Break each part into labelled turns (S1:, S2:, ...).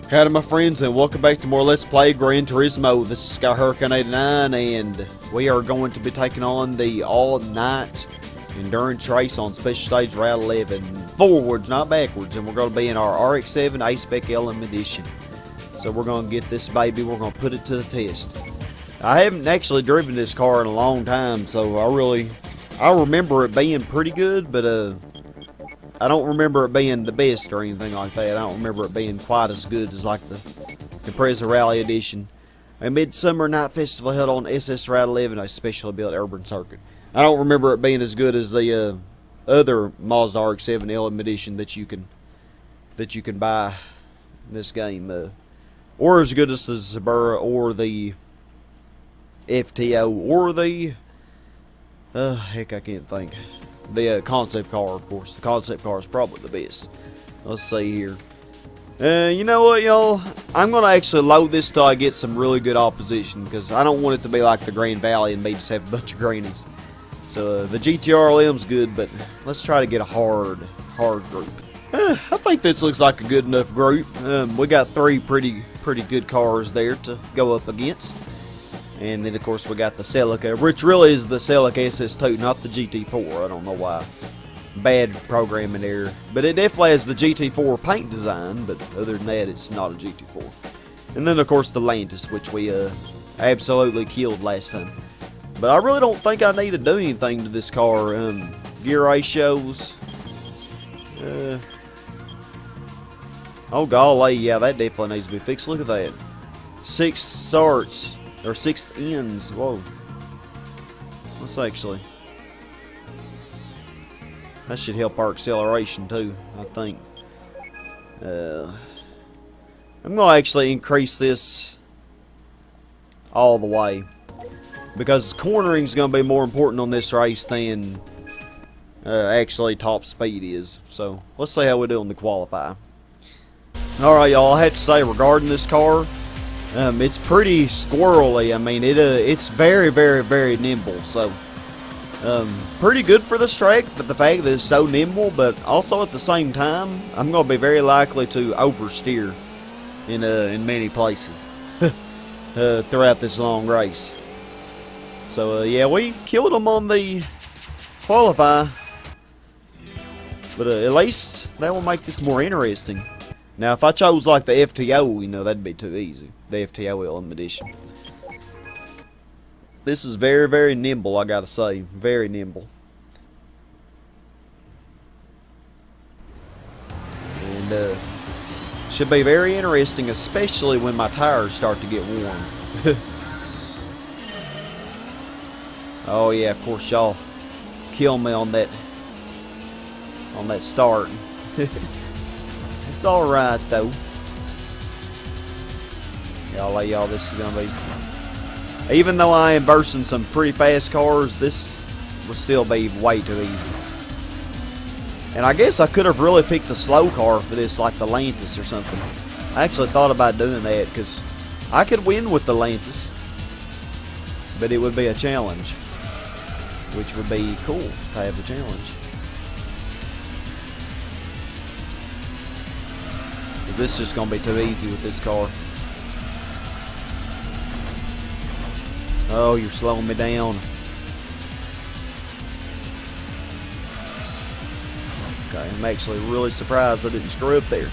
S1: Howdy my friends, and welcome back to more Let's Play Gran Turismo. This is Sky Hurricane 89, and we are going to be taking on the all-night endurance race on Special Stage Route 11. Forwards, not backwards, and we're going to be in our RX7 Aspec LM Edition. So we're going to get this baby, we're going to put it to the test. I haven't actually driven this car in a long time, so I remember it being pretty good, but I don't remember it being the best or anything like that. I don't remember it being quite as good as like the Compressor Rally Edition. A Midsummer Night Festival held on SS Route 11, a specially built urban circuit. I don't remember it being as good as the other Mazda RX7 LM Edition that you can buy in this game, or as good as the Subaru or the FTO or the heck, I can't think. The concept car, of course. The concept car is probably the best. Let's see here. You know what, y'all? I'm going to actually load this till I get some really good opposition, because I don't want it to be like the Grand Valley and me just have a bunch of greenies. So the GTR LM's good, but let's try to get a hard group. I think this looks like a good enough group. We got three pretty good cars there to go up against. And then, of course, we got the Celica, which really is the Celica SS2, not the GT4. I don't know why. Bad programming error. But it definitely has the GT4 paint design, but other than that, it's not a GT4. And then, of course, the Lantis, which we absolutely killed last time. But I really don't think I need to do anything to this car. Gear ratios. Oh, golly, yeah, that definitely needs to be fixed. Look at that. 6 starts. Or 6 ends. Whoa. Let's actually. That should help our acceleration too, I think. I'm going to actually increase this all the way, because cornering is going to be more important on this race than actually top speed is. So let's see how we do on the qualify. Alright, y'all, I have to say regarding this car, it's pretty squirrely. I mean, it's very nimble. So, pretty good for this track. But the fact that it's so nimble, but also at the same time, I'm going to be very likely to oversteer in many places throughout this long race. So, yeah, we killed them on the qualify, but at least that will make this more interesting. Now, if I chose like the FTO, you know, that'd be too easy. The FTO LM Edition. This is very nimble, I gotta say. Very nimble. And, should be very interesting, especially when my tires start to get warm. Oh, yeah, of course, y'all kill me on that start. It's alright though. Y'all, this is gonna be. Even though I am versing some pretty fast cars, this will still be way too easy. And I guess I could have really picked a slow car for this, like the Lantis or something. I actually thought about doing that, because I could win with the Lantis, but it would be a challenge, which would be cool to have a challenge. This is just going to be too easy with this car. Oh, you're slowing me down. Okay, I'm actually really surprised I didn't screw up there.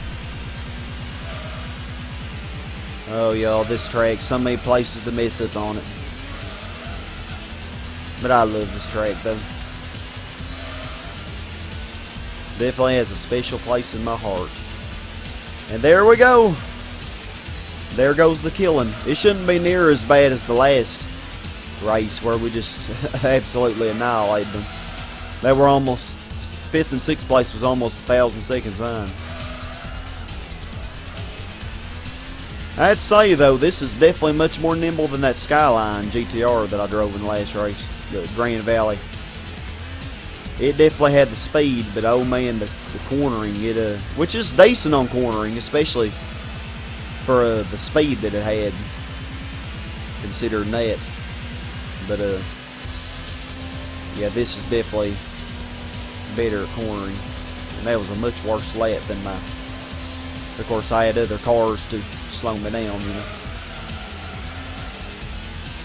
S1: Oh, y'all, this track, so many places to mess up on it. But I love this track, though. Definitely has a special place in my heart. And there we go. There goes the killing. It shouldn't be near as bad as the last race where we just absolutely annihilated them. They were almost 5th and 6th place was almost 1,000 seconds on. I have to say though, this is definitely much more nimble than that Skyline GTR that I drove in the last race, the Grand Valley. It definitely had the speed, but oh man, the cornering, which is decent on cornering, especially for the speed that it had, considering that. But yeah, this is definitely better at cornering, and that was a much worse lap than my Of course, I had other cars to slow me down, you know.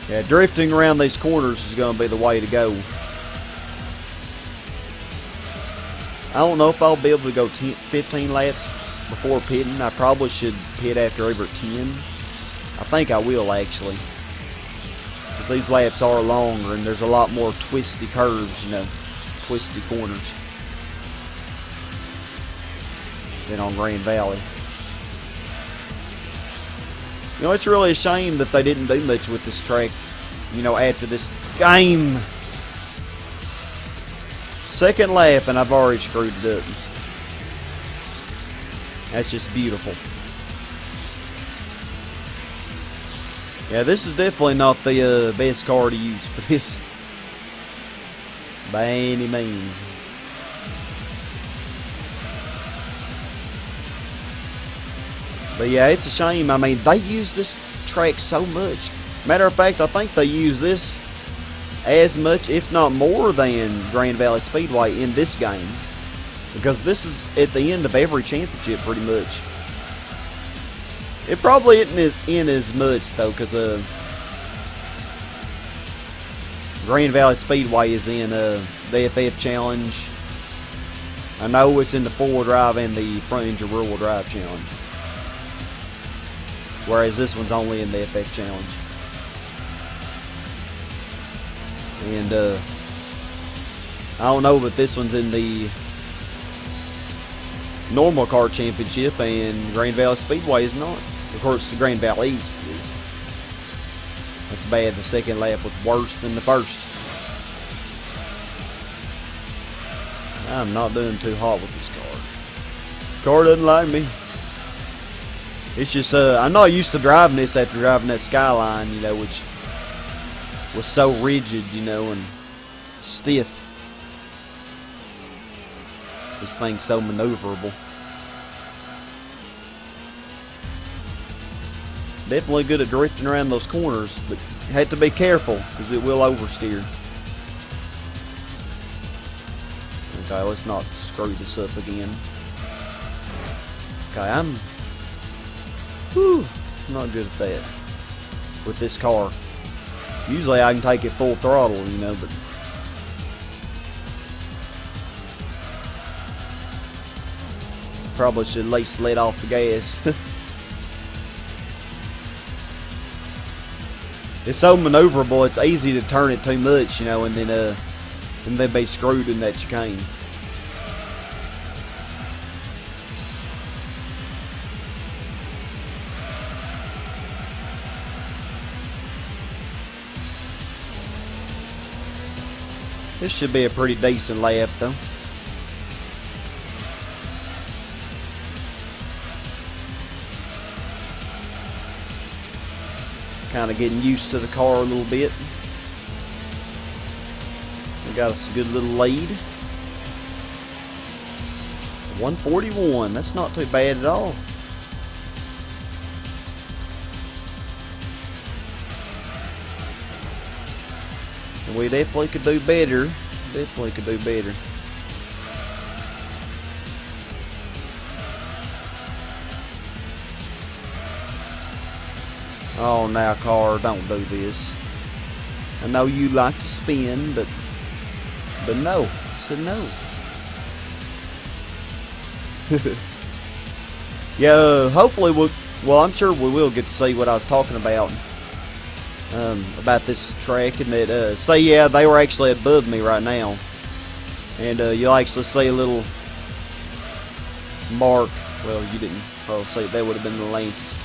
S1: Yeah, drifting around these corners is going to be the way to go. I don't know if I'll be able to go 15 laps before pitting. I probably should pit after over 10. I think I will, actually. Because these laps are longer and there's a lot more twisty curves, you know, twisty corners than on Grand Valley. You know, it's really a shame that they didn't do much with this track, you know, after this game. Second lap and I've already screwed it up. That's just beautiful. Yeah, this is definitely not the best car to use for this, by any means. But yeah, it's a shame. I mean, they use this track so much. Matter of fact, I think they use this as much, if not more, than Grand Valley Speedway in this game. Because this is at the end of every championship, pretty much. It probably isn't in as much, though, because Grand Valley Speedway is in the FF Challenge. I know it's in the 4-wheel drive and the front engine rear-wheel drive challenge. Whereas this one's only in the FF Challenge. And, I don't know, but this one's in the normal car championship and Grand Valley Speedway is not. Of course, the Grand Valley East is. That's bad. The second lap was worse than the first. I'm not doing too hot with this car. Car doesn't like me. It's just, I'm not used to driving this after driving that Skyline, you know, which was so rigid, you know, and stiff. This thing's so maneuverable. Definitely good at drifting around those corners, but you have to be careful because it will oversteer. Okay, let's not screw this up again. Okay, I'm not good at that with this car. Usually I can take it full throttle, you know, but probably should at least let off the gas. It's so maneuverable, it's easy to turn it too much, you know, and then be screwed in that chicane. This should be a pretty decent lap, though. Kind of getting used to the car a little bit. We got us a good little lead. 141, that's not too bad at all. And we definitely could do better. Definitely could do better. Oh, now, car, don't do this. I know you like to spin, but no. I said no. Yeah, hopefully well, I'm sure we will get to see what I was talking about this track, and that, say, yeah, they were actually above me right now. And you'll actually see a little mark. Well, you didn't probably see it. That would have been the Atlantis.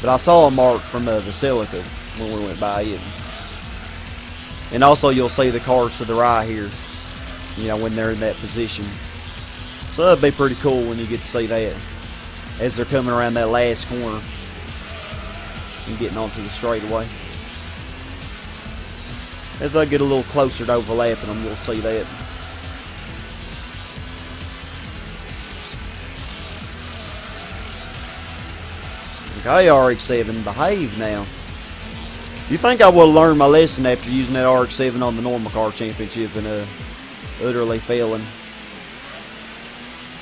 S1: But I saw a mark from Basilica when we went by it. And also you'll see the cars to the right here, you know, when they're in that position. So that'd be pretty cool when you get to see that as they're coming around that last corner and getting onto the straightaway. As I get a little closer to overlapping them, you'll see that. Okay, RX7, behave now. You think I would have learned my lesson after using that RX7 on the normal car championship and utterly failing?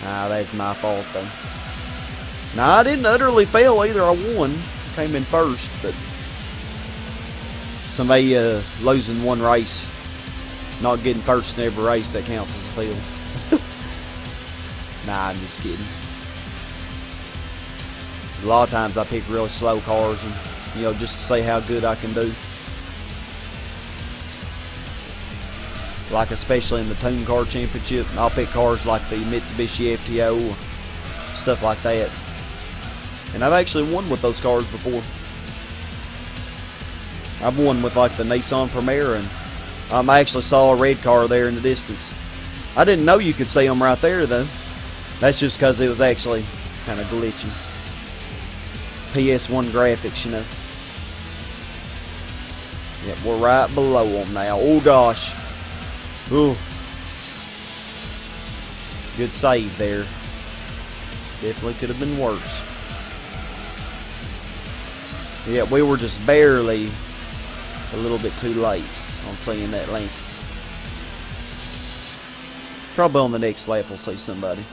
S1: Ah, that's my fault though. Now, I didn't utterly fail either. I won. Came in first, but somebody losing one race, not getting first in every race, that counts as a fail. Nah, I'm just kidding. A lot of times I pick really slow cars, and just to see how good I can do. Like especially in the Tune Car Championship, I'll pick cars like the Mitsubishi FTO, stuff like that. And I've actually won with those cars before. I've won with like the Nissan Primera, and I actually saw a red car there in the distance. I didn't know you could see them right there though. That's just because it was actually kind of glitchy. PS1 graphics, Yep, we're right below them now. Oh gosh. Ooh. Good save there. Definitely could have been worse. Yeah, we were just barely a little bit too late on seeing that Atlantis. Probably on the next lap we'll see somebody.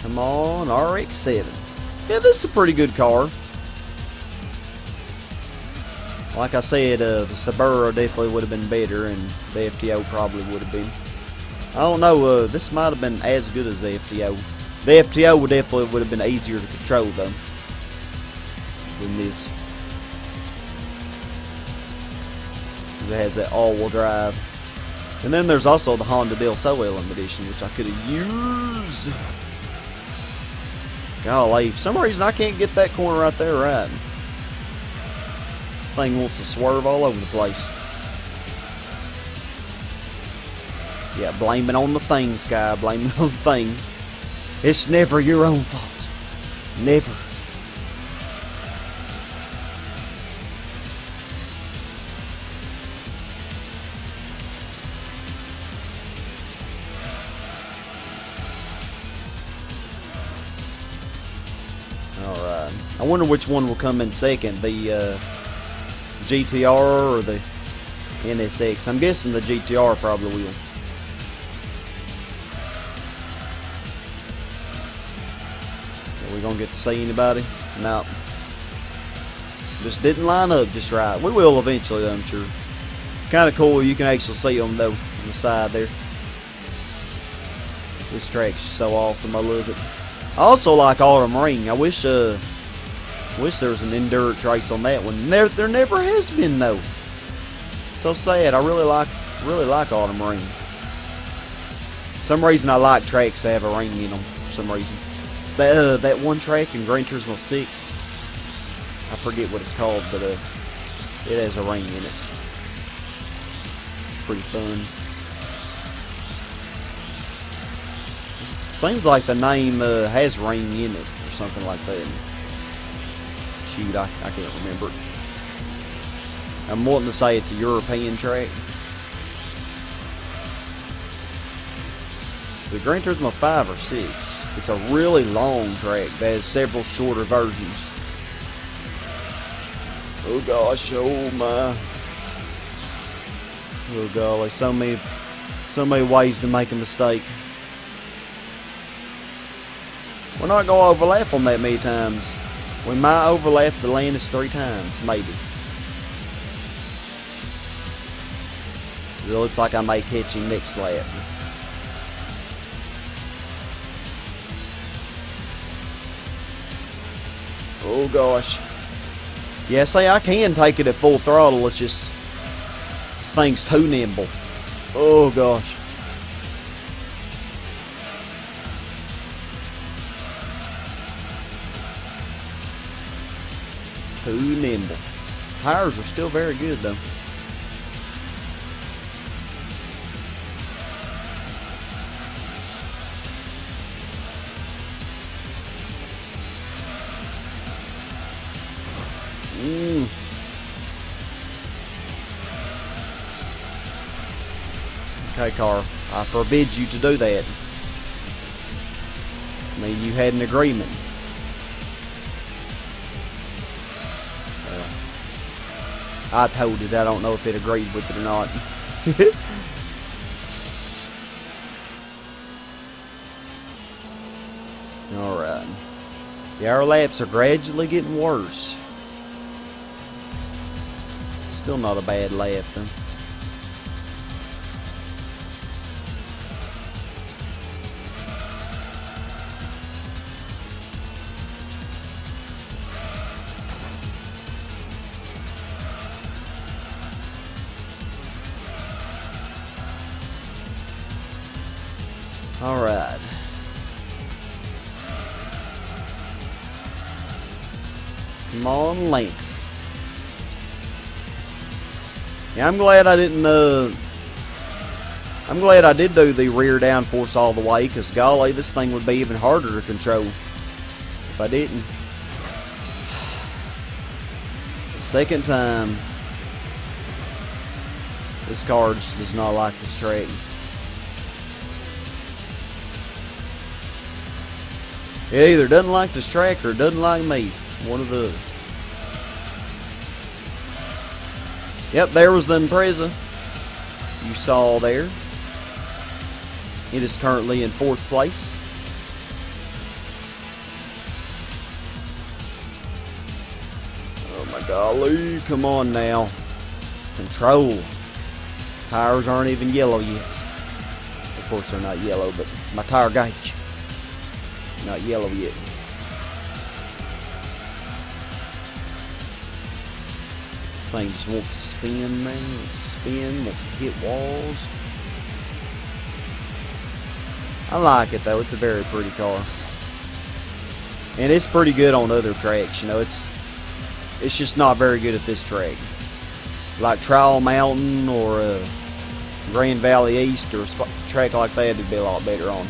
S1: Come on, RX7. Yeah, this is a pretty good car. Like I said, the Subaru definitely would have been better, and the FTO probably would have been. I don't know, this might have been as good as the FTO. The FTO definitely would have been easier to control, though, than this. Because it has that all-wheel drive. And then there's also the Honda Del Sol LM Edition, which I could have used. Golly, for some reason I can't get that corner right there right. This thing wants to swerve all over the place. Yeah, blame it on the thing, Sky. Blame it on the thing. It's never your own fault. Never. Alright. I wonder which one will come in second. The GTR or the NSX. I'm guessing the GTR probably will. Are we gonna get to see anybody? No. Just didn't line up just right. We will eventually, I'm sure. Kind of cool. You can actually see them though on the side there. This track's just so awesome. I love it. I also like Autumn Ring. I wish there was an endurance race on that one. There never has been though. So sad. I really like Autumn Ring. For some reason I like tracks that have a ring in them. For some reason. That one track in Gran Turismo 6. I forget what it's called, but it has a ring in it. It's pretty fun. Seems like the name has ring in it or something like that. Shoot, I can't remember. I'm wanting to say it's a European track. The Gran Turismo 5 or 6. It's a really long track that has several shorter versions. Oh gosh, oh my. Oh golly, so many ways to make a mistake. We're not going to overlap them that many times. We might overlap the Atlantis 3 times, maybe. It looks like I may catch him next lap. Oh gosh. Yeah, see, I can take it at full throttle. It's just this thing's too nimble. Oh gosh. Too nimble. Tires are still very good though. Okay, car. I forbid you to do that. I mean, you had an agreement. I told it. I don't know if it agreed with it or not. Alright. Yeah, our laps are gradually getting worse. Still not a bad lap, though. Alright. Come on, Lance. Yeah, I'm glad I didn't, I'm glad I did do the rear downforce all the way, because golly, this thing would be even harder to control if I didn't. The second time. This car just does not like this track. It either doesn't like this track or doesn't like me. One of the other. Yep, there was the Impreza you saw there. It is currently in 4th place. Oh my golly, come on now. Control. Tires aren't even yellow yet. Of course they're not yellow, but my tire gauge. Not yellow yet. This thing just wants to spin, man. Wants to spin, wants to hit walls. I like it though. It's a very pretty car. And it's pretty good on other tracks, you know. It's just not very good at this track. Like Trial Mountain or Grand Valley East or a track like that, it'd be a lot better on.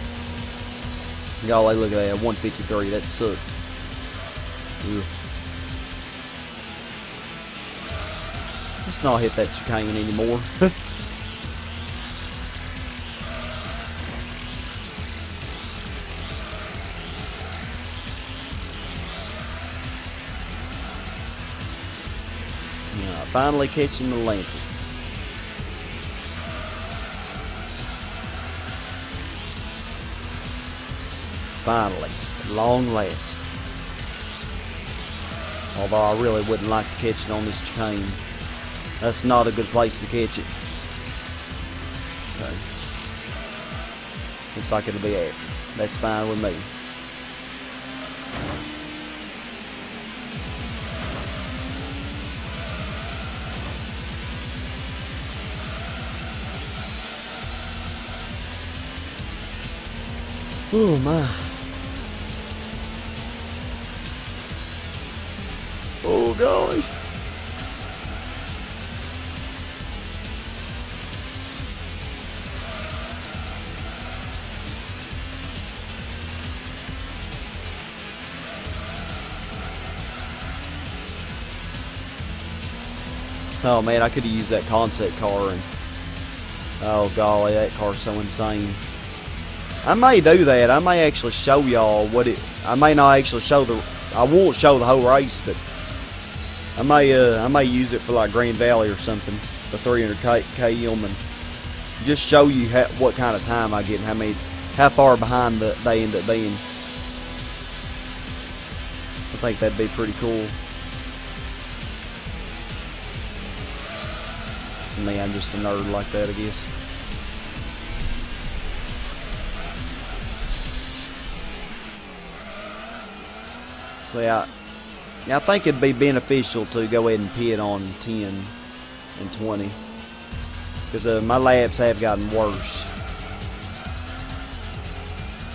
S1: Golly, look at that, 153, that sucked. Ugh. Let's not hit that chicane anymore. Yeah, finally catching Atlantis. Finally, at long last. Although I really wouldn't like to catch it on this chicane. That's not a good place to catch it. Okay. Looks like it'll be after. That's fine with me. Oh my. Oh golly. Oh man, I could have used that concept car and oh golly, that car's so insane. I may do that. I may actually show y'all what it. I may not actually show the. I won't show the whole race, but I may use it for like Grand Valley or something, the 300 km, and just show you what kind of time I get and how far behind they end up being. I think that'd be pretty cool. To me, I'm just a nerd like that, I guess. So yeah, I think it'd be beneficial to go ahead and pit on 10 and 20, because my laps have gotten worse.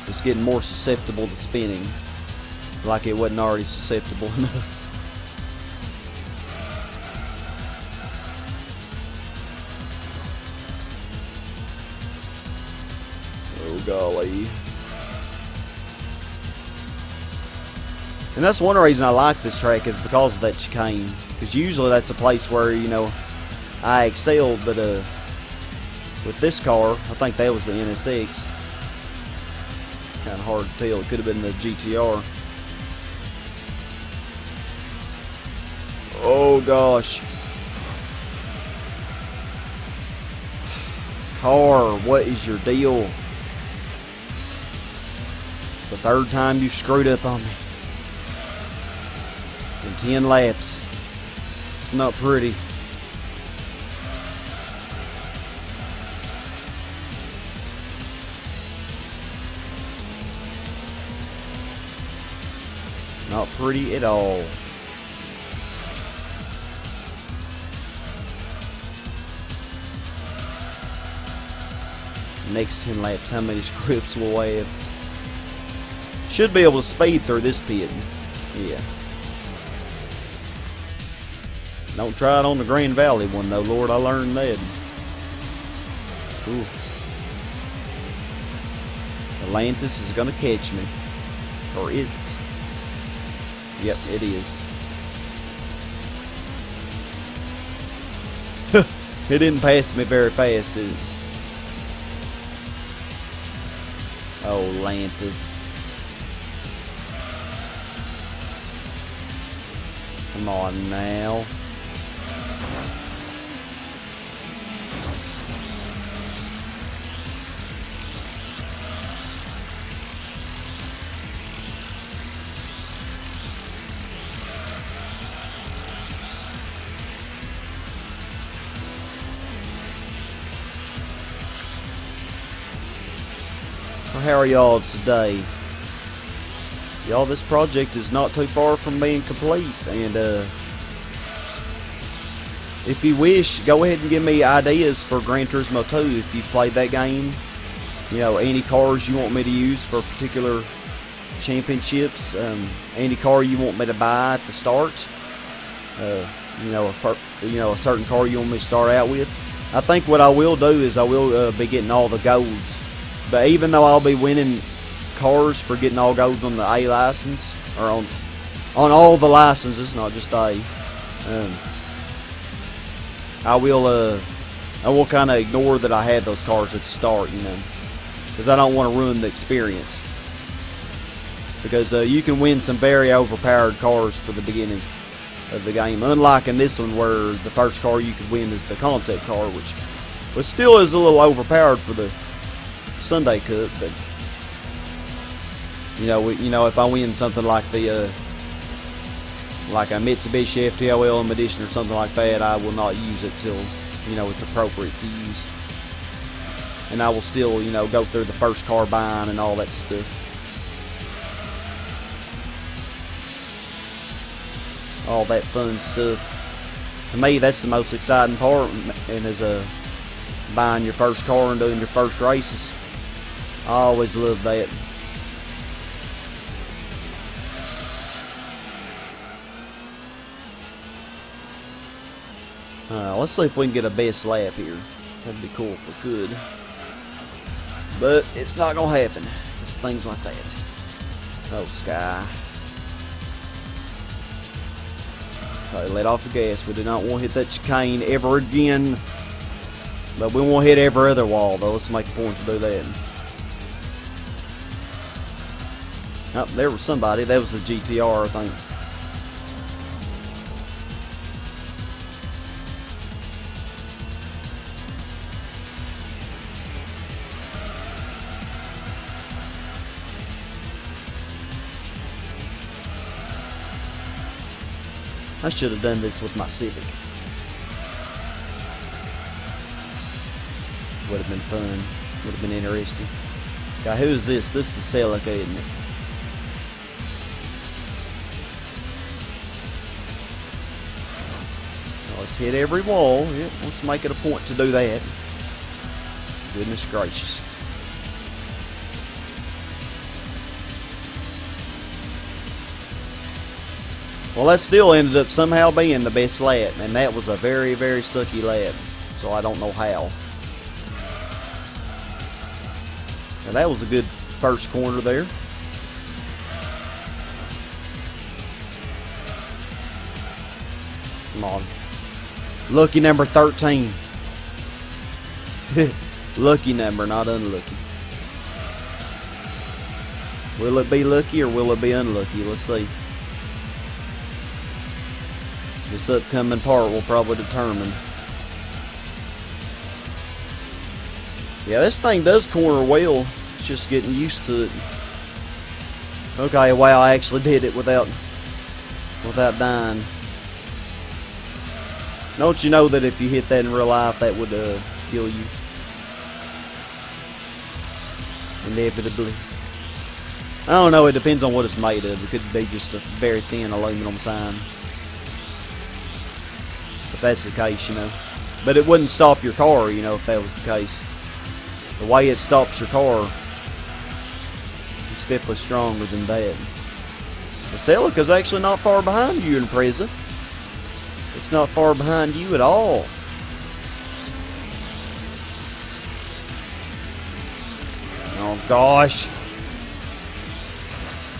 S1: It's getting more susceptible to spinning, like it wasn't already susceptible enough. Oh golly. And that's one reason I like this track, is because of that chicane. Because usually that's a place where, you know, I excelled, but with this car, I think that was the NSX. Kind of hard to tell. It could have been the GTR. Oh gosh. Car, what is your deal? It's the third time you screwed up on me. In 10 laps. It's not pretty. Not pretty at all. Next 10 laps, how many scripts will I have? Should be able to speed through this pit. Yeah. Don't try it on the Grand Valley one though, Lord, I learned that. Ooh. Atlantis is gonna catch me. Or is it? Yep, it is. It didn't pass me very fast, did it? Oh, Atlantis. Come on now. So how are y'all today? Y'all, this project is not too far from being complete, and if you wish, go ahead and give me ideas for Gran Turismo 2 if you played that game. You know, any cars you want me to use for particular championships, any car you want me to buy at the start, you know, a certain car you want me to start out with. I think what I will do is I will be getting all the golds. But even though I'll be winning cars for getting all golds on the A license, or on all the licenses, not just A, I will kind of ignore that I had those cars at the start, you know, because I don't want to ruin the experience. Because you can win some very overpowered cars for the beginning of the game, unlike in this one where the first car you could win is the concept car, which still is a little overpowered for the Sunday Cup, but you know, if I win something like the like a Mitsubishi FTOL edition or something like that, I will not use it till, you know, it's appropriate to use, and I will still, you know, go through the first car buying and all that stuff. All that fun stuff. To me, that's the most exciting part, and is buying your first car and doing your first races. I always love that. Let's see if we can get a best lap here. That'd be cool if we could. But it's not gonna happen. Just things like that. Oh, Sky. Okay, let off the gas. We do not want to hit that chicane ever again. But we won't hit every other wall, though. Let's make a point to do that. Oh, there was somebody. That was the GTR, I think. I should have done this with my Civic. Would have been fun. Would have been interesting. God, who is this? This is the Celica, isn't it? Let's hit every wall. Yeah, let's make it a point to do that. Goodness gracious. Well, that still ended up somehow being the best lap, and that was a very, very sucky lap. So I don't know how. Now that was a good first corner there. Come on. Lucky number 13. Lucky number, not unlucky. Will it be lucky or will it be unlucky? Let's see. This upcoming part will probably determine. Yeah, this thing does corner well. It's just getting used to it. Okay, wow, I actually did it without dying. Don't you know that if you hit that in real life, that would kill you? Inevitably. I don't know, it depends on what it's made of. It could be just a very thin aluminum sign. If that's the case, you know. But it wouldn't stop your car, you know, if that was the case. The way it stops your car is definitely stronger than that. The Celica's actually not far behind you in prison. It's not far behind you at all. Oh gosh.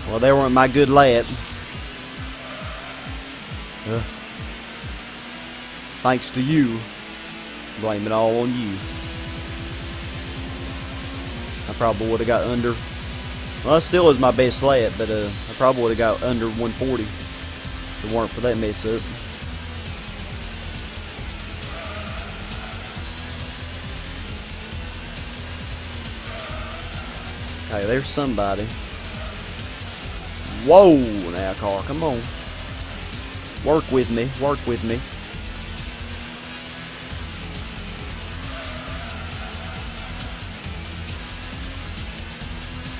S1: Well, they weren't my good lap. Thanks to you. Blame it all on you. I probably would have got under. Well, that still is my best lap, but I probably would have got under 140 if it weren't for that mess up. Okay, there's somebody. Whoa, now car, come on. Work with me, work with me.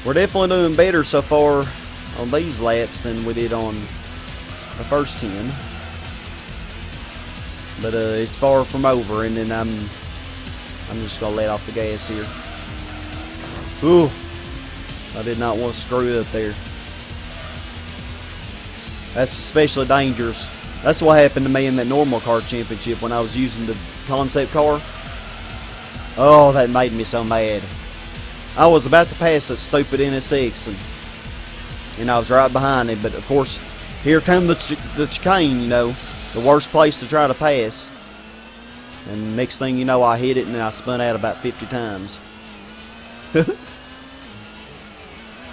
S1: We're definitely doing better so far on these laps than we did on the first 10. But it's far from over, and then I'm just gonna let off the gas here. Ooh, I did not want to screw up there. That's especially dangerous. That's what happened to me in that normal car championship when I was using the concept car. Oh, that made me so mad. I was about to pass that stupid NSX, and I was right behind him, but of course, here come the chicane, you know, the worst place to try to pass. And next thing you know, I hit it and I spun out about 50 times.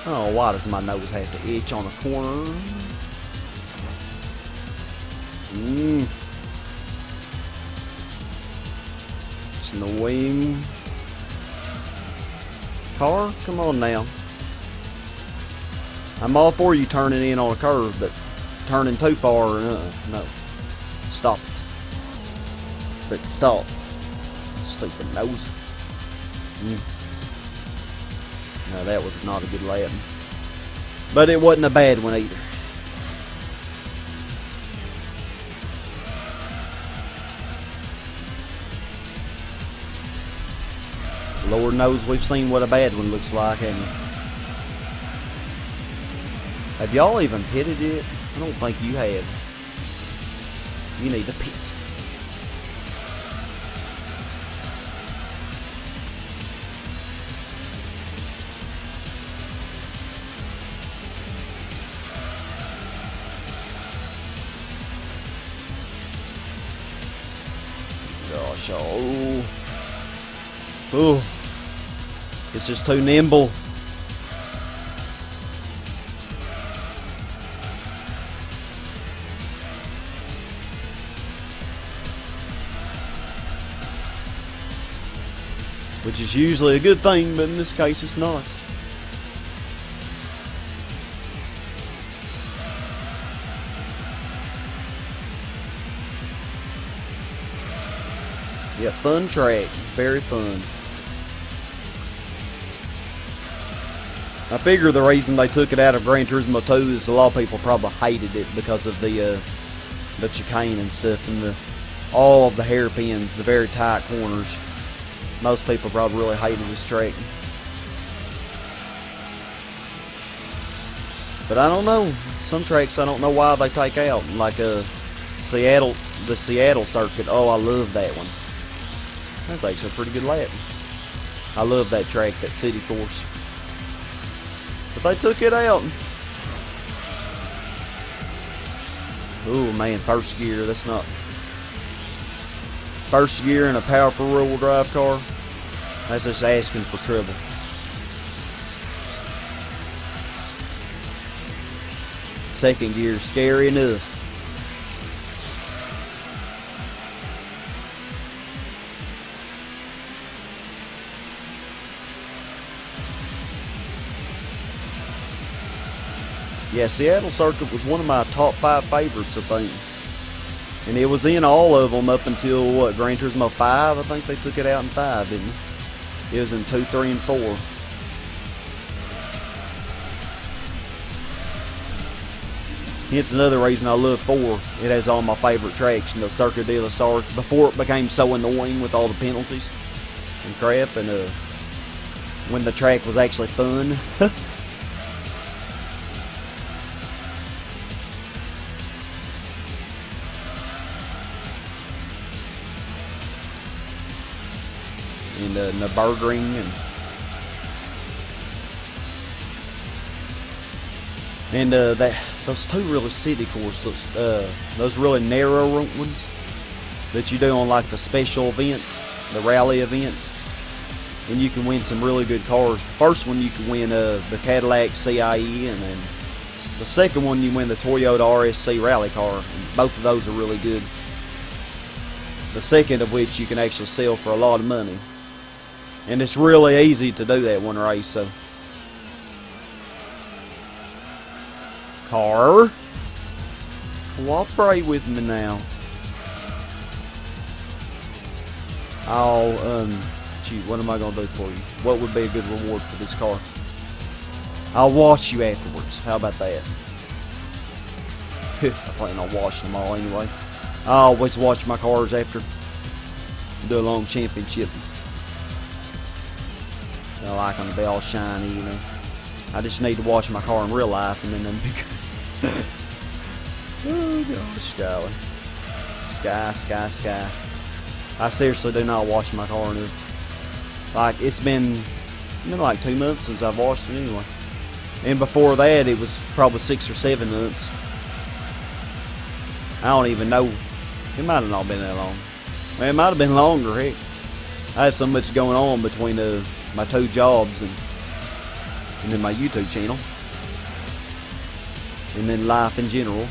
S1: Oh, why does my nose have to itch on a corner? It's annoying. Car, come on now. I'm all for you turning in on a curve, but turning too far, no. Stop it. I said stop. Stupid nose. No, that was not a good lap. But it wasn't a bad one either. Lord knows we've seen what a bad one looks like, haven't we? Have y'all even pitted it? I don't think you have. You need to pit. Gosh, oh, it's just too nimble. Which is usually a good thing, but in this case it's not. Yeah, fun track. Very fun. I figure the reason they took it out of Gran Turismo 2 is a lot of people probably hated it because of the chicane and stuff, and all of the hairpins, the very tight corners. Most people probably really hated this track. But I don't know. Some tracks I don't know why they take out. Like the Seattle circuit. Oh, I love that one. That's actually a pretty good lap. I love that track, that city course. But they took it out. Ooh, man, first gear. That's not... First gear in a powerful rear-wheel drive car. That's just asking for trouble. Second gear, scary enough. Yeah, Seattle Circuit was one of my top 5 favorites, I think. And it was in all of them up until, what, Gran Turismo 5? I think they took it out in 5, didn't they? It was in 2, 3, and 4. Hence another reason I love 4. It has all my favorite tracks, you know, Circuit de la Sark, before it became so annoying with all the penalties and crap, and when the track was actually fun. And Nürburgring and those 2 really city courses, those really narrow ones that you do on like the special events, the rally events, and you can win some really good cars. The first one you can win the Cadillac CIE, and then the second one you win the Toyota RSC rally car, and both of those are really good. The second of which you can actually sell for a lot of money. And it's really easy to do that one race, so. Car, cooperate with me now. Shoot, what am I gonna do for you? What would be a good reward for this car? I'll wash you afterwards. How about that? I plan on washing them all anyway. I always wash my cars after do a long championship. I like them to be all shiny, you know. I just need to wash my car in real life and then they'll be good. Oh gosh, golly. Sky. I seriously do not wash my car enough. Like, it's been like 2 months since I've washed it anyway. And before that, it was probably 6 or 7 months. I don't even know. It might have not been that long. Well, it might have been longer, heck. I had so much going on between my 2 jobs and then my YouTube channel. And then life in general.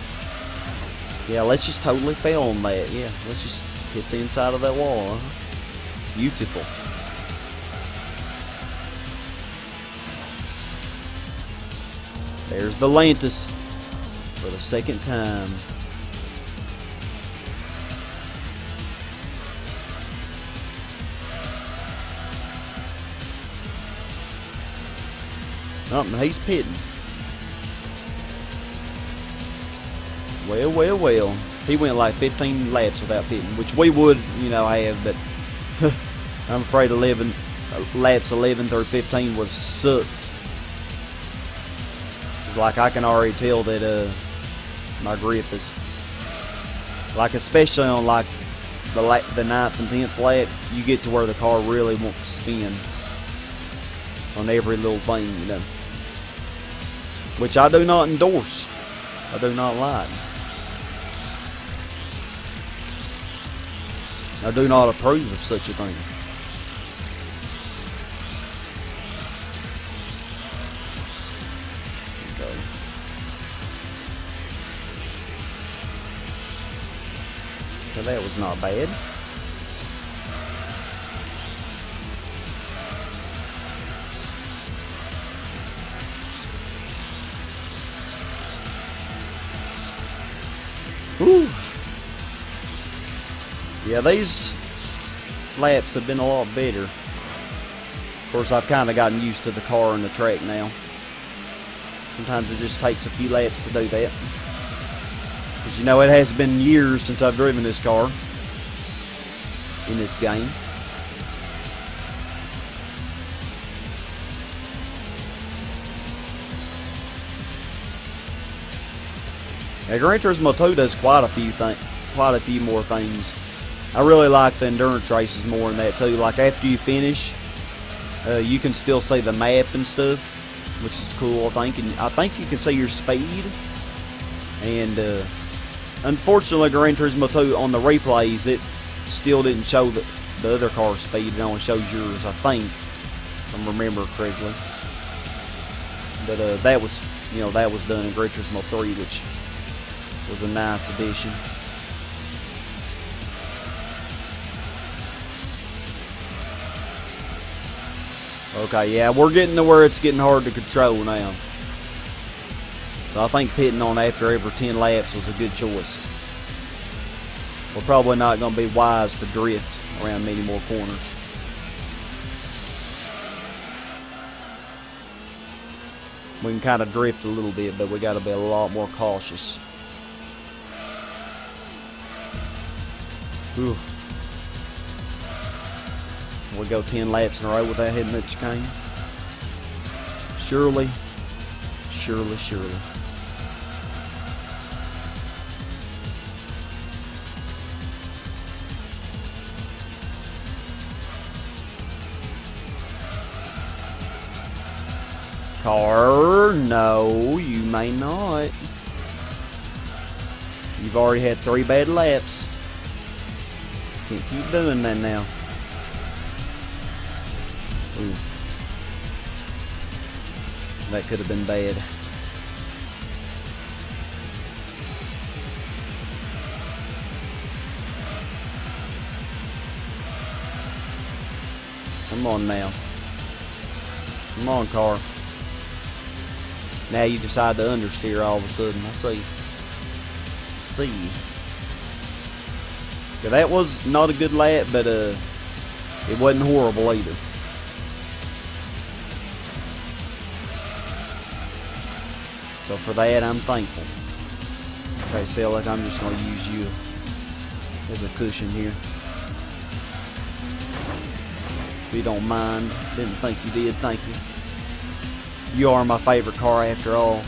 S1: Yeah, let's just totally fail on that. Yeah, let's just hit the inside of that wall. Beautiful. There's the Lantis for the second time. Oh, he's pitting. Well. He went like 15 laps without pitting, which we would, have, but I'm afraid laps 11 through 15 was sucked. It's like I can already tell that my grip is, like, especially on like the 9th and 10th lap, you get to where the car really wants to spin on every little thing, which I do not endorse. I do not like. I do not approve of such a thing. Okay. So that was not bad. Woo. Yeah, these laps have been a lot better. Of course, I've kind of gotten used to the car and the track now. Sometimes it just takes a few laps to do that. Because, it has been years since I've driven this car in this game. Now, Gran Turismo 2 does quite a few more things. I really like the endurance races more than that too. Like, after you finish, you can still see the map and stuff, which is cool, I think. And I think you can see your speed. And unfortunately, Gran Turismo 2 on the replays, it still didn't show the other car's speed. It only shows yours, I think, if I remember correctly. But that was you know, that was done in Gran Turismo 3, which was a nice addition. Okay, yeah, we're getting to where it's getting hard to control now. So I think pitting on after every 10 laps was a good choice. We're probably not going to be wise to drift around many more corners. We can kind of drift a little bit, but we got to be a lot more cautious. Ooh. We go 10 laps in a row without hitting that chicane. Surely, surely, surely. Car, no, you may not. You've already had 3 bad laps. Can't keep doing that now. Ooh. That could have been bad. Come on now. Come on, car. Now you decide to understeer all of a sudden. I see. See. Yeah, that was not a good lap, but it wasn't horrible either. So for that, I'm thankful. Okay, Selick, I'm just going to use you as a cushion here. If you don't mind. Didn't think you did. Thank you. You are my favorite car after all.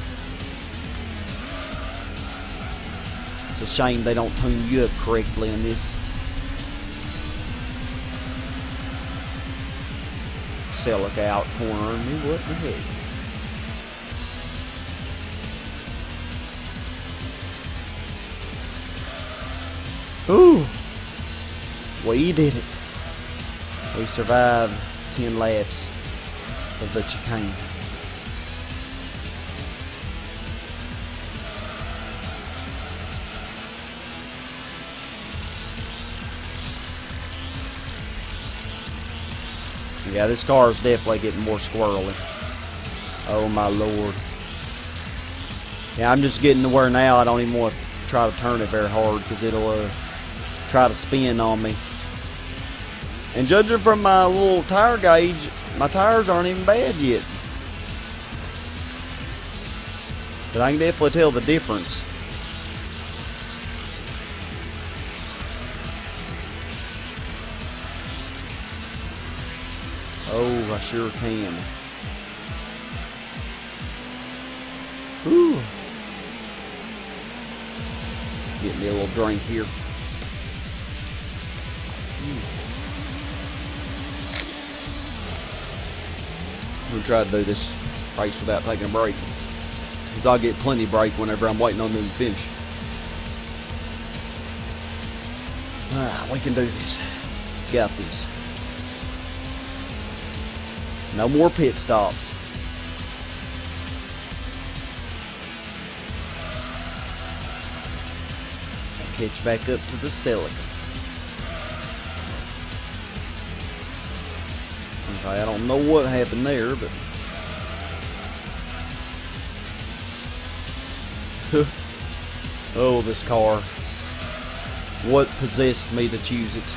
S1: It's a shame they don't tune you up correctly in this. Selick out cornering me. What the heck? Ooh! We did it. We survived 10 laps of the chicane. Yeah, this car is definitely getting more squirrely. Oh my lord. Yeah, I'm just getting to where now I don't even want to try to turn it very hard because it'll try to spin on me. And judging from my little tire gauge, my tires aren't even bad yet. But I can definitely tell the difference. Oh, I sure can. Whew. Get me a little drink here. I'm gonna try to do this race without taking a break, because I'll get plenty of break whenever I'm waiting on them to finish. We can do this. Got this. No more pit stops. I'll catch back up to the Celica. Okay, I don't know what happened there, but oh, this car. What possessed me to choose it?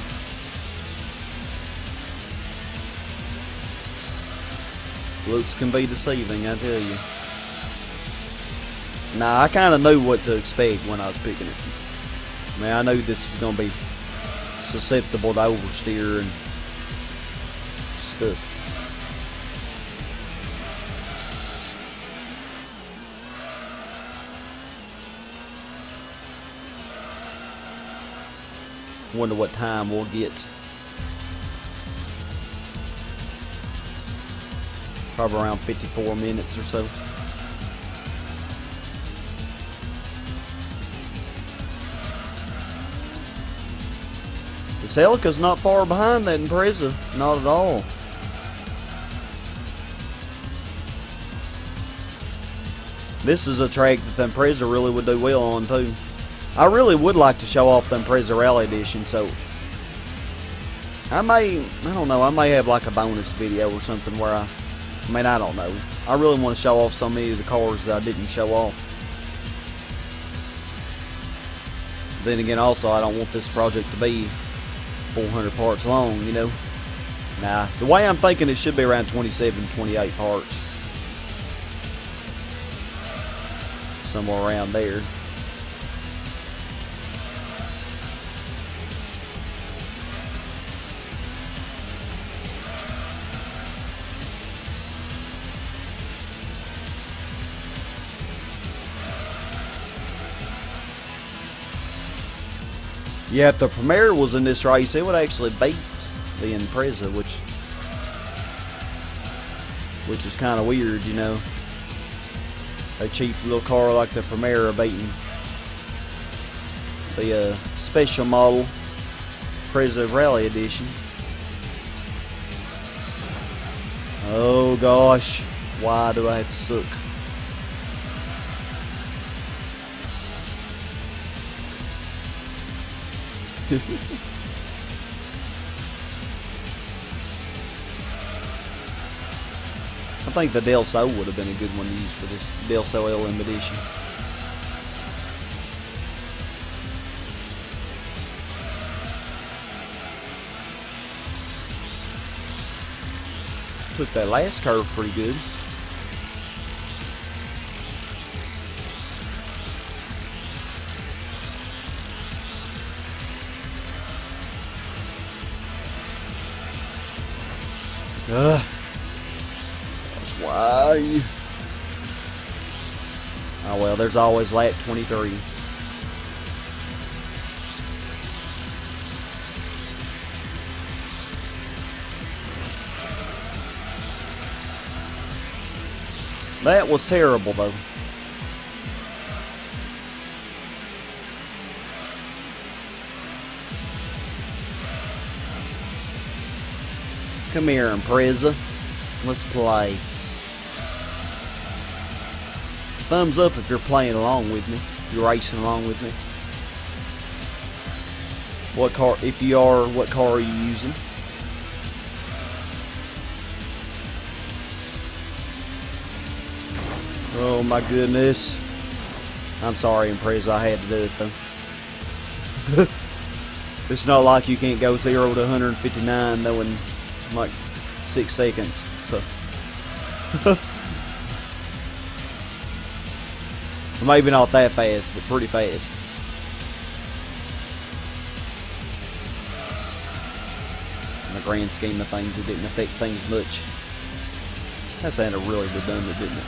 S1: Looks can be deceiving, I tell you. Nah, I kind of knew what to expect when I was picking it. I mean, I knew this was going to be susceptible to oversteer and stuff. Wonder what time we'll get. Probably around 54 minutes or so. The Celica's not far behind that Impreza, not at all. This is a track that the Impreza really would do well on too. I really would like to show off the Impreza Rally Edition, so I don't know, I may have like a bonus video or something where I don't know. I really want to show off so many of the cars that I didn't show off. Then again, also, I don't want this project to be 400 parts long, you know. Nah, the way I'm thinking, it should be around 27, 28 parts. Somewhere around there. Yeah, if the Premier was in this race, it would actually beat the Impreza, which is kind of weird, you know. A cheap little car like the Premier beating the special model Impreza Rally Edition. Oh gosh, why do I have to suck? I think the Del Sol would have been a good one to use for this Del Sol LM edition. Took that last curve pretty good. That's why. Oh well, there's always lap 23. That was terrible though. Come here, Impreza. Let's play. Thumbs up if you're playing along with me. If you're racing along with me. What car, if you are, what car are you using? Oh my goodness. I'm sorry, Impreza, I had to do it though. It's not like you can't go 0 to 159 though in like 6 seconds. So maybe not that fast, but pretty fast. In the grand scheme of things, it didn't affect things much. That sounded really redundant, didn't it?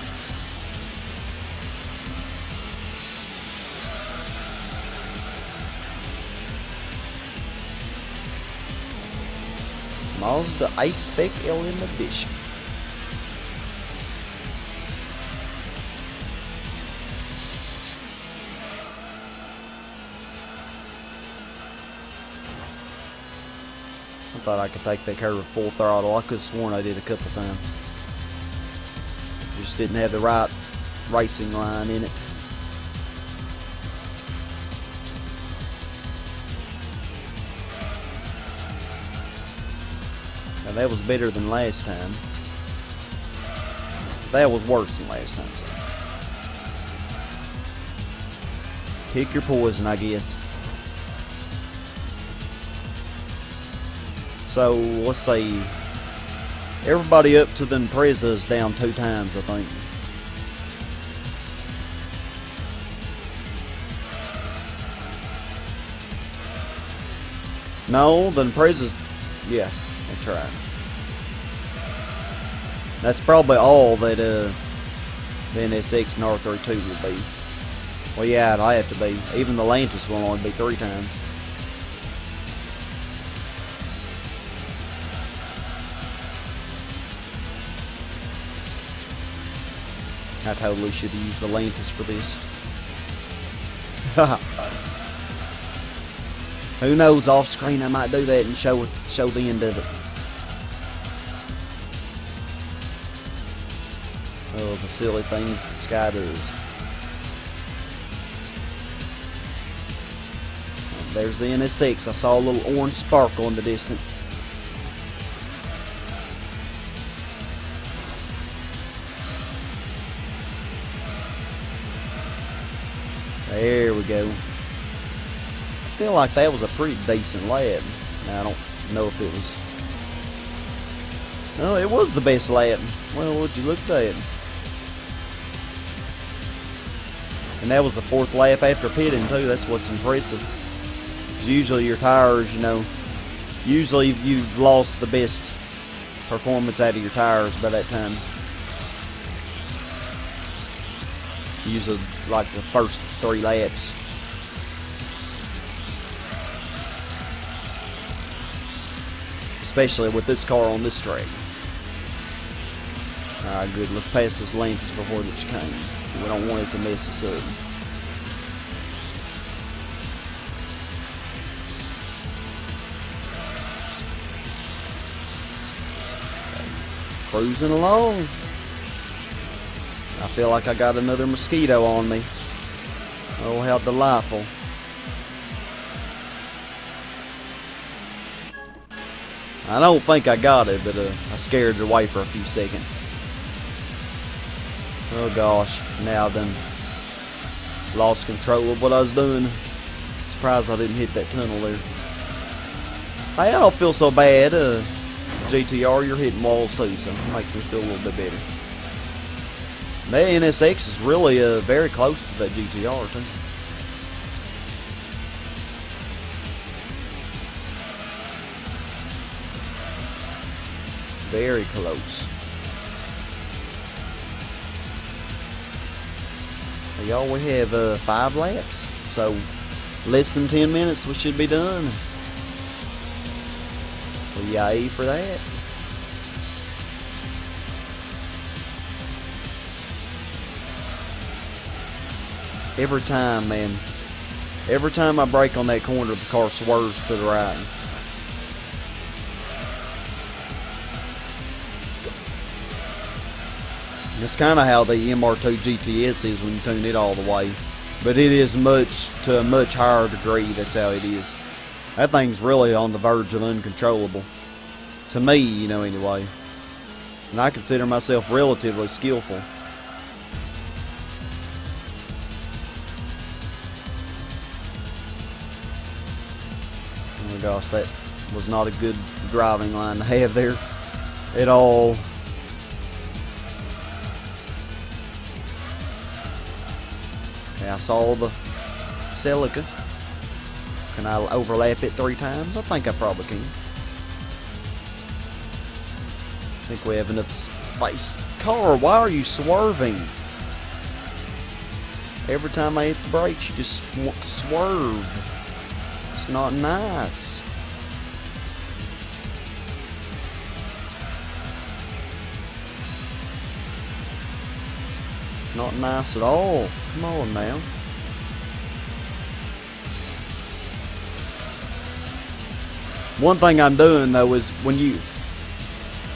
S1: Mazda Aspec LM Edition. I thought I could take that curve at full throttle. I could have sworn I did a couple times. Just didn't have the right racing line in it. Now that was better than last time. That was worse than last time. So. Pick your poison, I guess. So let's see. Everybody up to the Impreza is down 2 times, I think. No, the Impreza's, yeah, that's right. That's probably all that the NSX and R32 will be. Well, yeah, it'll have to be. Even the Lantis will only be 3 times. I totally should have used the Lantis for this. Who knows, off screen I might do that and show the end of it. Oh, the silly things the sky does. There's the NSX. I saw a little orange sparkle in the distance. There we go. I feel like that was a pretty decent lap. Now, I don't know if it was... No, it was the best lap. Well, would you look at that? And that was the 4th lap after pitting, too. That's what's impressive. Because usually your tires, you know, usually you've lost the best performance out of your tires by that time. Usually like the first 3 laps. Especially with this car on this track. Alright, good. Let's pass this Lantis before the chicane. We don't want it to mess us up. Cruising along. I feel like I got another mosquito on me. Oh, how delightful. I don't think I got it, but I scared it away for a few seconds. Oh gosh, now I done lost control of what I was doing. Surprised I didn't hit that tunnel there. Hey, I don't feel so bad. GTR, you're hitting walls too, so it makes me feel a little bit better. The NSX is really very close to that GTR too. Very close. Y'all, we have 5 laps, so less than 10 minutes we should be done. Well, yay for that. Every time, man, every time I brake on that corner, the car swerves to the right. It's kind of how the MR2 GTS is when you tune it all the way. But it is to a much higher degree, that's how it is. That thing's really on the verge of uncontrollable. To me, you know, anyway. And I consider myself relatively skillful. Oh my gosh, that was not a good driving line to have there at all. I saw the Celica. Can I overlap it 3 times? I think I probably can. I think we have enough space. Car, why are you swerving? Every time I hit the brakes, you just want to swerve. It's not nice. Not nice at all. Come on now. One thing I'm doing though is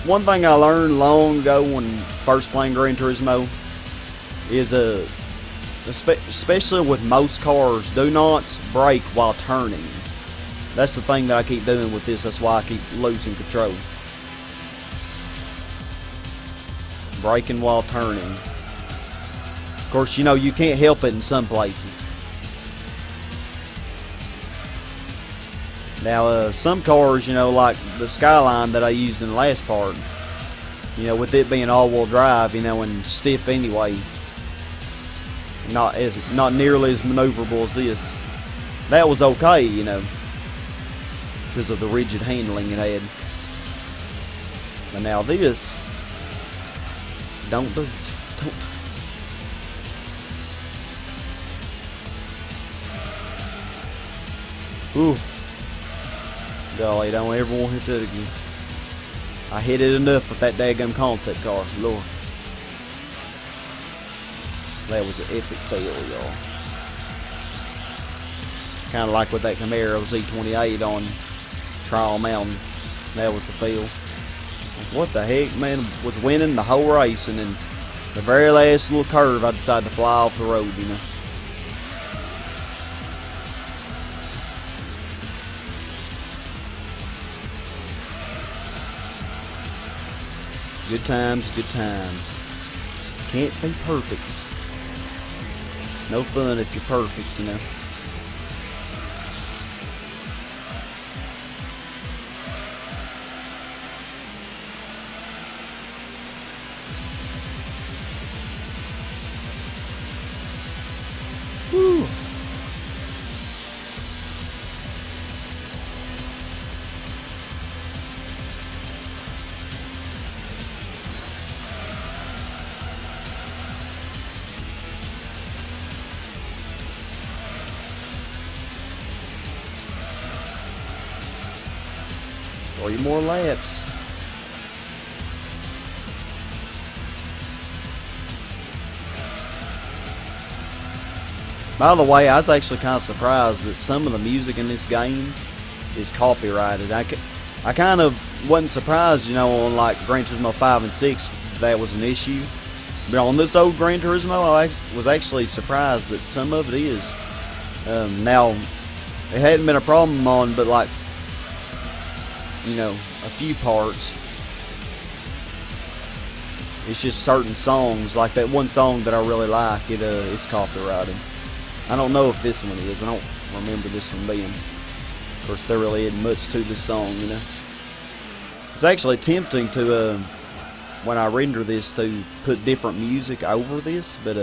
S1: one thing I learned long ago when first playing Gran Turismo is especially with most cars, do not brake while turning. That's the thing that I keep doing with this. That's why I keep losing control. Braking while turning. Of course, you know, you can't help it in some places. Now, some cars, you know, like the Skyline that I used in the last part, you know, with it being all-wheel drive, you know, and stiff anyway, not nearly as maneuverable as this. That was okay, you know, because of the rigid handling it had. But now this, don't do it. Don't do it. Ooh. Golly, don't ever want to hit that again. I hit it enough with that daggum concept car, Lord. That was an epic fail, y'all. Kind of like with that Camaro Z28 on Trial Mountain. That was the fail. What the heck, man? Was winning the whole race, and then the very last little curve, I decided to fly off the road, you know. Good times, good times. Can't be perfect. No fun if you're perfect, you know. Whew. Three more laps. By the way, I was actually kind of surprised that some of the music in this game is copyrighted. I kind of wasn't surprised, you know, on like Gran Turismo 5 and 6 that was an issue. But on this old Gran Turismo, I was actually surprised that some of it is. Now, it hadn't been a problem on, but like, you know, a few parts. It's just certain songs, like that one song that I really like, it's copyrighted. I don't know if this one is. I don't remember this one being. Of course, there really isn't much to this song, you know. It's actually tempting to, when I render this, to put different music over this, but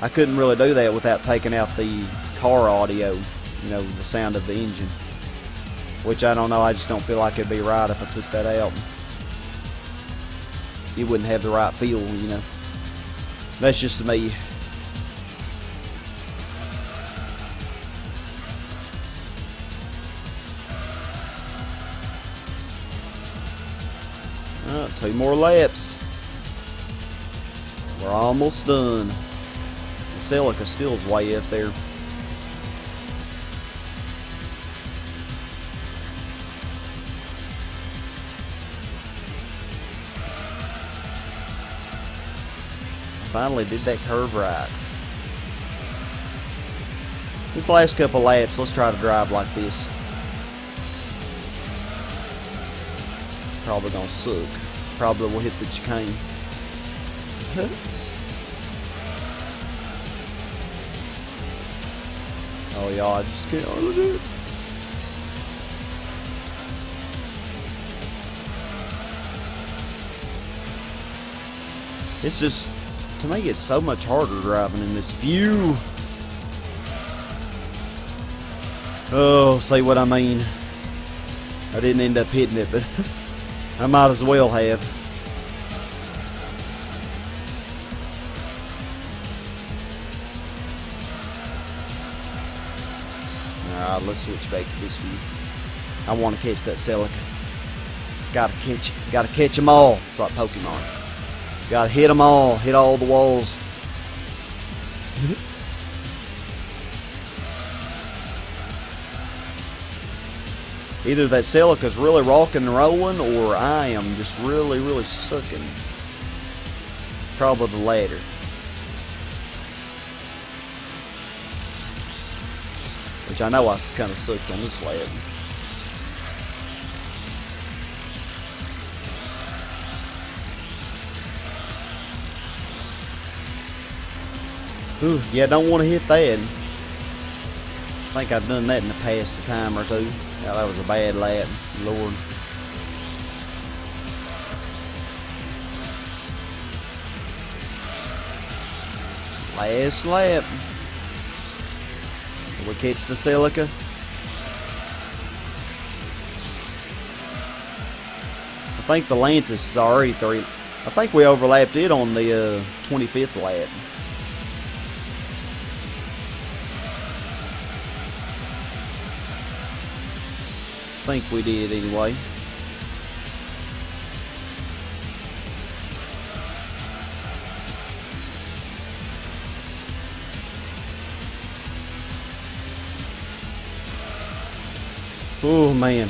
S1: I couldn't really do that without taking out the car audio, you know, the sound of the engine. Which I don't know, I just don't feel like it'd be right if I took that out. It wouldn't have the right feel, you know. That's just me. Two more laps. We're almost done. The Celica still's way up there. Finally did that curve right. This last couple laps, let's try to drive like this. Probably gonna suck. Probably will hit the chicane. Oh yeah, I just can't do it. It's just, to me, it's so much harder driving in this view. Oh, see what I mean. I didn't end up hitting it, but I might as well have. Alright, let's switch back to this view. I want to catch that Celica. Gotta catch them all. It's like Pokemon. Gotta hit them all. Hit all the walls. Either that Celica's really rocking and rolling, or I am just really, really sucking. Probably the latter. Which I know I kind of sucked on this lap. Ooh, yeah, don't want to hit that. I think I've done that in the past a time or two. Yeah, that was a bad lap, Lord. Last lap. We catch the Celica. I think the Lantis is already 3. I think we overlapped it on the 25th lap. I think we did anyway. Oh man,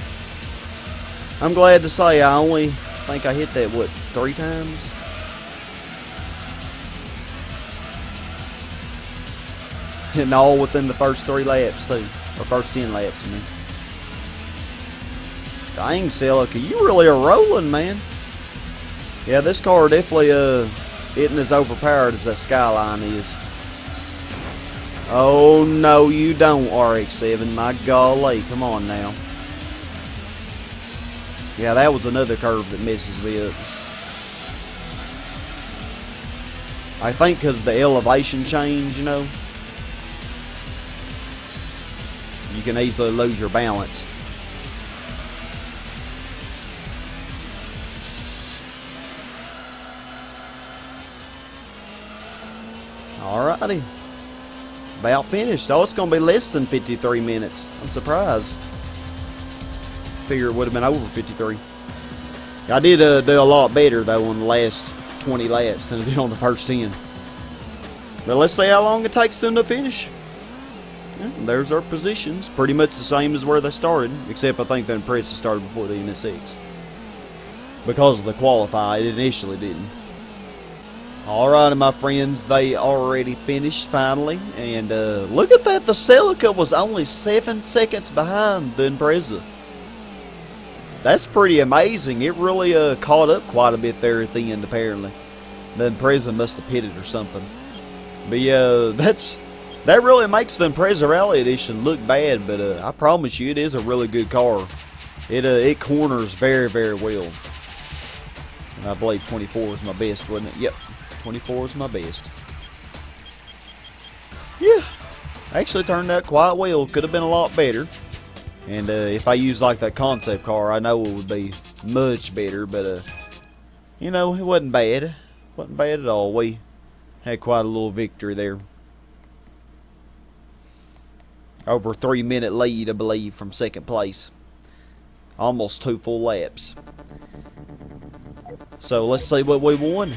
S1: I'm glad to say I only think I hit that, what, 3 times? And all within the first 3 laps too, or first 10 laps, I mean. Dang, Celica, you really are rolling, man. Yeah, this car definitely isn't as overpowered as that Skyline is. Oh no, you don't, RX7. My golly, come on now. Yeah, that was another curve that messes me up. I think because of the elevation change, you know, you can easily lose your balance. Alrighty. About finished. Oh, it's going to be less than 53 minutes. I'm surprised. Figure it would have been over 53. I did do a lot better, though, on the last 20 laps than I did on the first 10. But let's see how long it takes them to finish. Yeah, there's our positions. Pretty much the same as where they started, except I think the Impreza started before the NSX. Because of the qualify, it initially didn't. Alrighty, my friends, they already finished finally. And look at that, the Celica was only 7 seconds behind the Impreza. That's pretty amazing. It really caught up quite a bit there at the end, apparently. The Impreza must have pitted or something. But yeah, that really makes the Impreza Rally Edition look bad, but I promise you, it is a really good car. It corners very, very well. And I believe 24 was my best, wasn't it? Yep, 24 is my best. Yeah, actually turned out quite well. Could have been a lot better. And if I used like that concept car, I know it would be much better. But you know, it wasn't bad. Wasn't bad at all. We had quite a little victory there. Over a 3-minute lead, I believe, from second place. Almost 2 full laps. So let's see what we won.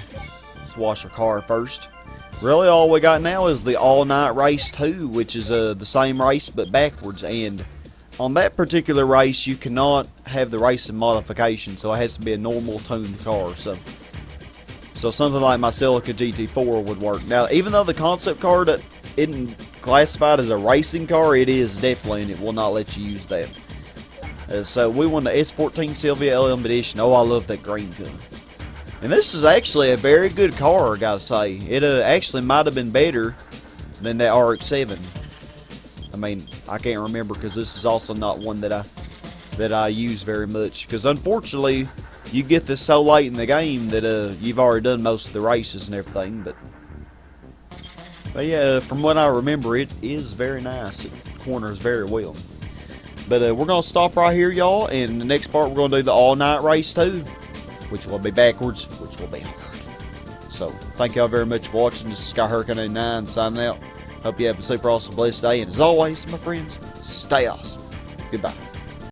S1: Let's wash our car first. Really, all we got now is the all-night race 2, which is the same race but backwards. And on that particular race, you cannot have the racing modification, so it has to be a normal tuned car. So something like my Celica GT4 would work. Now, even though the concept car that isn't classified as a racing car, it is definitely, and it will not let you use that. So we won the S14 Sylvia LM Edition. Oh, I love that green color. And this is actually a very good car, I gotta say. It actually might have been better than that RX-7. I mean, I can't remember because this is also not one that I use very much. Because unfortunately, you get this so late in the game that you've already done most of the races and everything. But yeah, from what I remember, it is very nice. It corners very well. But we're going to stop right here, y'all. And in the next part, we're going to do the all-night race, too. Which will be backwards, which will be hard. So, thank y'all very much for watching. This is Sky Hurricane 89 signing out. Hope you have a super awesome, blessed day. And as always, my friends, stay awesome. Goodbye.